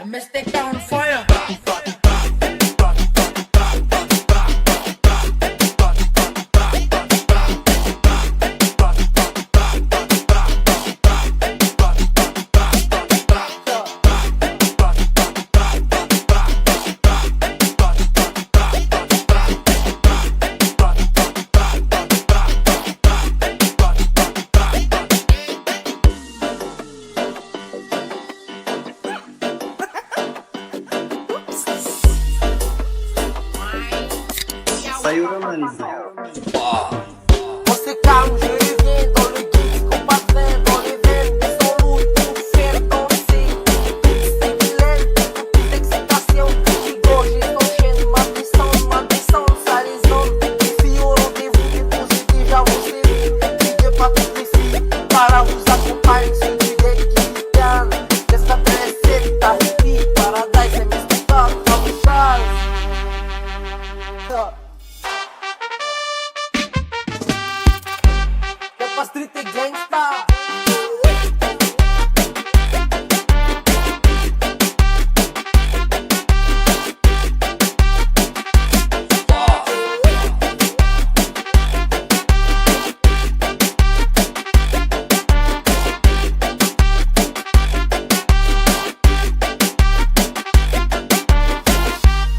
MSTK on fire. Você calma, je viens dans le geek, combattant dans les veines, ils sont lourds pour faire danser. C'est vilain, toute excitation, qui gorge et s'enchaîne, ma puissance, ça les hommes. Les filles au rendez-vous, déposez déjà vos séries. Big up à toutes les filles, para vous accompagne, c'est du deck qui gagne. Laisse la princesse, Tahiti, Paradise, MSTK, BoumBass. Street et gangsta.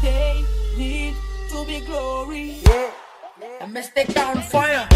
They need to be glory. Yeah. MSTK on fire.